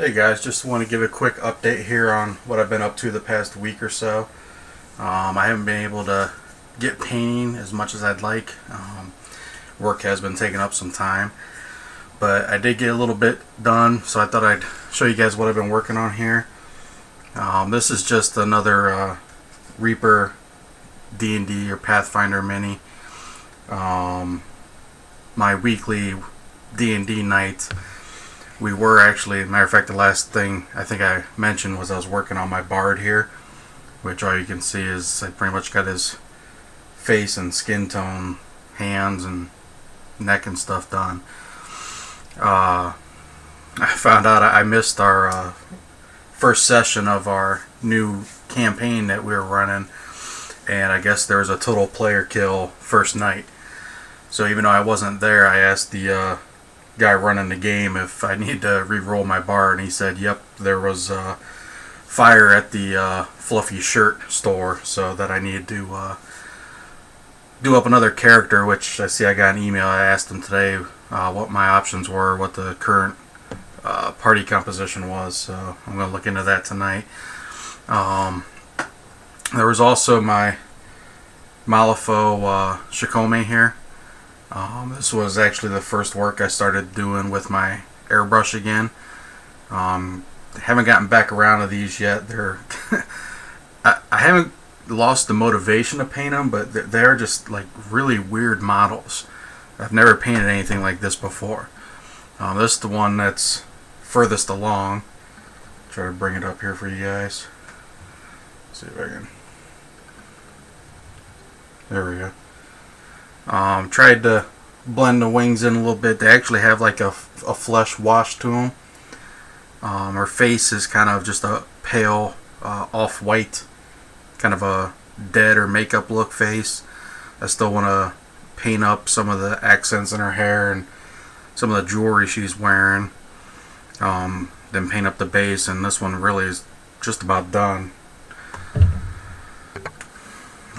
Hey guys, just want to give a quick update here on what I've been up to the past week or so. I haven't been able to get painting as much as I'd like. Work has been taking up some time, but I did get a little bit done, so I thought I'd show you guys what I've been working on here. This is just another Reaper D&D or Pathfinder mini. My weekly D&D night. We were actually, matter of fact, the last thing I think I mentioned was I was working on my bard here, which all you can see is I pretty much got his face and skin tone, hands and neck and stuff done. I found out I missed our first session of our new campaign that we were running, and I guess there was a total player kill first night. So even though I wasn't there, I asked the guy running the game if I need to re-roll my bar, and he said yep, there was fire at the fluffy shirt store, so that I needed to do up another character, which I see I got an email. I asked him today what my options were, what the current party composition was, so I'm going to look into that tonight. There was also my Malifaux Shikome here. This was actually the first work I started doing with my airbrush again. Haven't gotten back around to these yet. They're I haven't lost the motivation to paint them, but they're just like really weird models. I've never painted anything like this before. This is the one that's furthest along. Try to bring it up here for you guys. See if I can. There we go. Tried to blend the wings in a little bit. They actually have like a flesh wash to them. Her face is kind of just a pale off-white, kind of a dead or makeup look face. I still want to paint up some of the accents in her hair and some of the jewelry she's wearing. Then paint up the base, and this one really is just about done.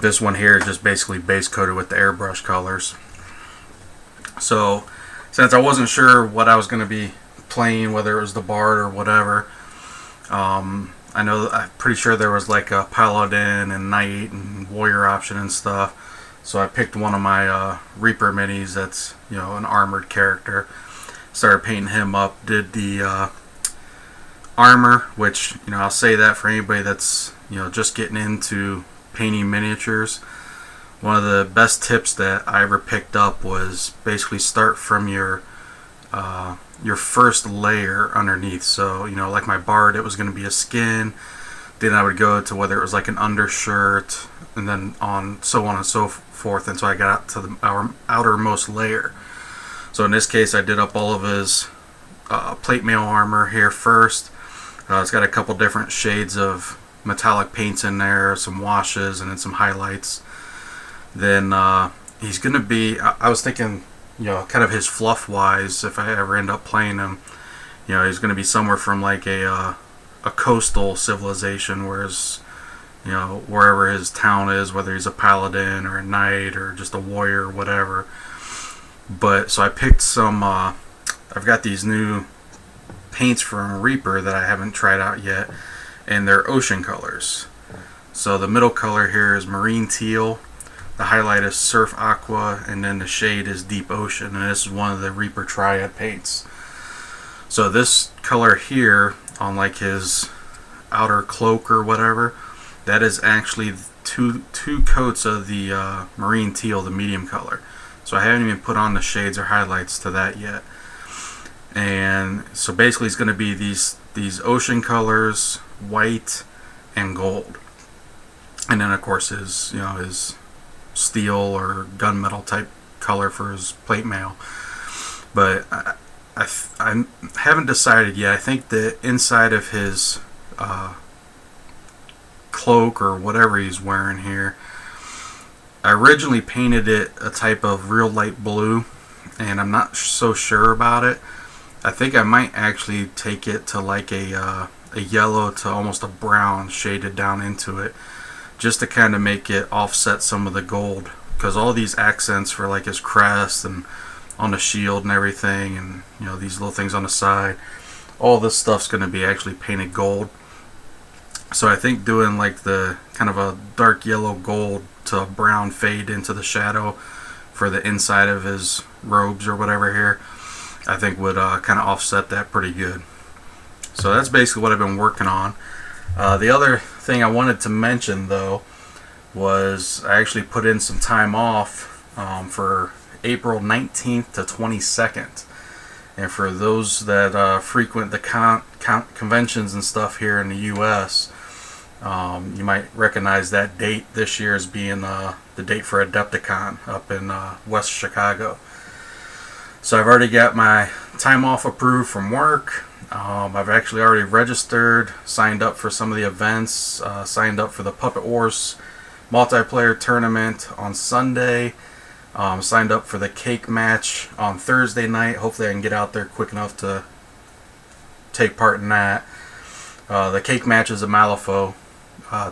This one here is just basically base coated with the airbrush colors. So since I wasn't sure what I was going to be playing, whether it was the bard or whatever, I'm pretty sure there was like a paladin and knight and warrior option and stuff. So I picked one of my Reaper minis that's, you know, an armored character. Started painting him up. Did the armor, which, you know, I'll say that for anybody that's, you know, just getting into painting miniatures. One of the best tips that I ever picked up was basically start from your first layer underneath. So, you know, like my bard, it was going to be a skin. Then I would go to whether it was like an undershirt, and then so on and so forth until I got to the outermost layer. So in this case, I did up all of his plate mail armor here first. It's got a couple different shades of metallic paints in there, some washes, and then some highlights. Then he's going to be, I was thinking, you know, kind of his fluff wise, if I ever end up playing him, you know, he's going to be somewhere from like a coastal civilization, whereas, you know, wherever his town is, whether he's a paladin or a knight or just a warrior or whatever. But so I picked some, I've got these new paints from Reaper that I haven't tried out yet, and they're ocean colors. So the middle color here is marine teal, the highlight is surf aqua, and then the shade is deep ocean, and this is one of the Reaper triad paints. So this color here on like his outer cloak or whatever, that is actually two coats of the marine teal, the medium color. So I haven't even put on the shades or highlights to that yet. And so basically it's going to be these ocean colors, white and gold, and then of course his, you know, his steel or gunmetal type color for his plate mail. But I haven't decided yet. I think the inside of his cloak or whatever he's wearing here, I originally painted it a type of real light blue, and I'm not so sure about it. I think I might actually take it to like a yellow to almost a brown shaded down into it, just to kind of make it offset some of the gold, because all these accents for like his crest and on the shield and everything, and you know, these little things on the side, all this stuff's going to be actually painted gold. So I think doing like the kind of a dark yellow gold to brown fade into the shadow for the inside of his robes or whatever here, I think would kind of offset that pretty good. So that's basically what I've been working on. The other thing I wanted to mention though was I actually put in some time off for April 19th to 22nd. And for those that frequent the conventions and stuff here in the U.S., you might recognize that date this year as being the date for Adepticon up in West Chicago. So I've already got my time off approved from work. I've actually already registered, signed up for some of the events, signed up for the Puppet Wars multiplayer tournament on Sunday, signed up for the cake match on Thursday night. Hopefully I can get out there quick enough to take part in that. The cake match is a Malifaux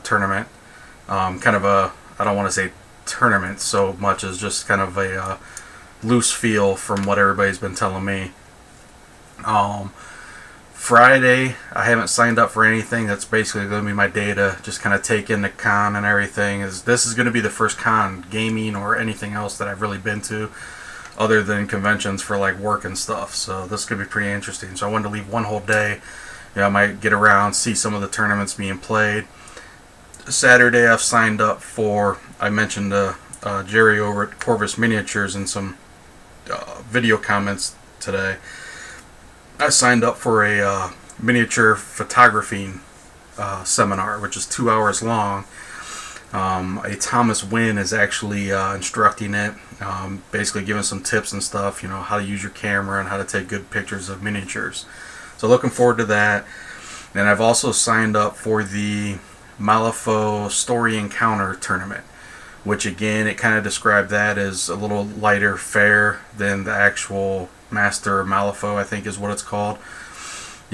tournament, kind of a, I don't want to say tournament so much as just kind of a loose feel from what everybody's been telling me. Friday, I haven't signed up for anything. That's basically going to be my day to just kind of take in the con and everything. This is going to be the first con, gaming or anything else, that I've really been to other than conventions for like work and stuff. So this could be pretty interesting. So I wanted to leave one whole day. I might get around, see some of the tournaments being played. Saturday I've signed up for, I mentioned Jerry over at Corvus Miniatures in some video comments today. I signed up for a miniature photography seminar, which is 2 hours long. A Thomas Wynn is actually instructing it, basically giving some tips and stuff, how to use your camera and how to take good pictures of miniatures. So looking forward to that. And I've also signed up for the Malifaux Story Encounter tournament, which again, it kind of described that as a little lighter fare than the actual Master Malifaux, I think is what it's called.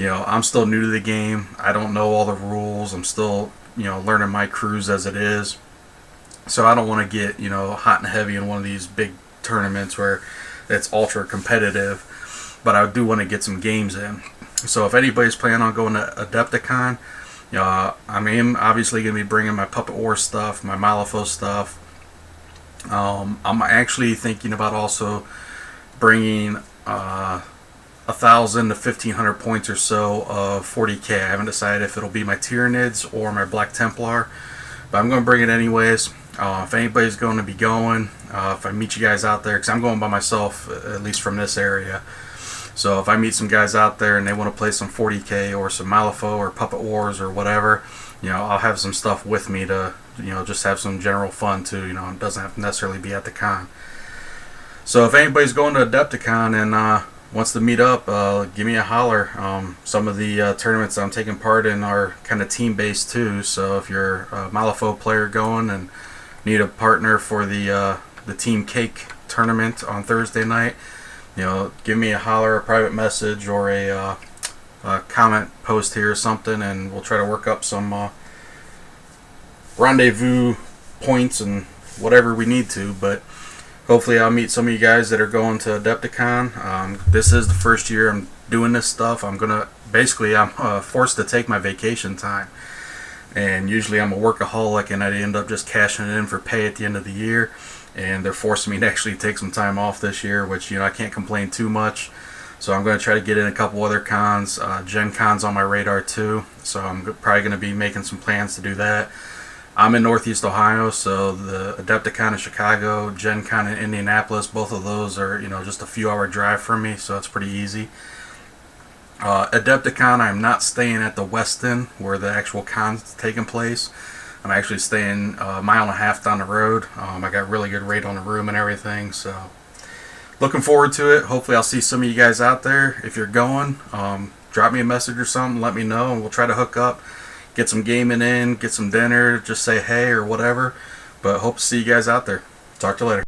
I'm still new to the game. I don't know all the rules. I'm still, learning my crews as it is. So I don't want to get, hot and heavy in one of these big tournaments where it's ultra competitive. But I do want to get some games in. So if anybody's planning on going to Adepticon, I'm obviously going to be bringing my Puppet Wars stuff, my Malifaux stuff. I'm actually thinking about also bringing 1,000 to 1,500 points or so of 40k. I haven't decided if it'll be my Tyranids or my Black Templar, but I'm going to bring it anyways. If anybody's going to be going, if I meet you guys out there, because I'm going by myself, at least from this area. So if I meet some guys out there and they want to play some 40k or some Malifaux or Puppet Wars or whatever, I'll have some stuff with me to, just have some general fun too. It doesn't have to necessarily be at the con. So if anybody's going to Adepticon and wants to meet up, give me a holler. Some of the tournaments I'm taking part in are kind of team-based too. So if you're a Malifaux player going and need a partner for the Team Cake tournament on Thursday night, give me a holler, a private message, or a comment post here or something, and we'll try to work up some rendezvous points and whatever we need to. But hopefully I'll meet some of you guys that are going to Adepticon. This is the first year I'm doing this stuff. I'm forced to take my vacation time. And usually I'm a workaholic and I end up just cashing it in for pay at the end of the year. And they're forcing me to actually take some time off this year, which, I can't complain too much. So I'm going to try to get in a couple other cons. Gen Con's on my radar too. So I'm probably going to be making some plans to do that. I'm in Northeast Ohio, so the Adepticon in Chicago, Gen Con in Indianapolis, both of those are, just a few hour drive from me, so it's pretty easy. Adepticon, I'm not staying at the Westin where the actual con's taking place. I'm actually staying a mile and a half down the road. I got really good rate on the room and everything, so looking forward to it. Hopefully I'll see some of you guys out there. If you're going, drop me a message or something, let me know, and we'll try to hook up. Get some gaming in, get some dinner, just say hey or whatever. But hope to see you guys out there. Talk to you later.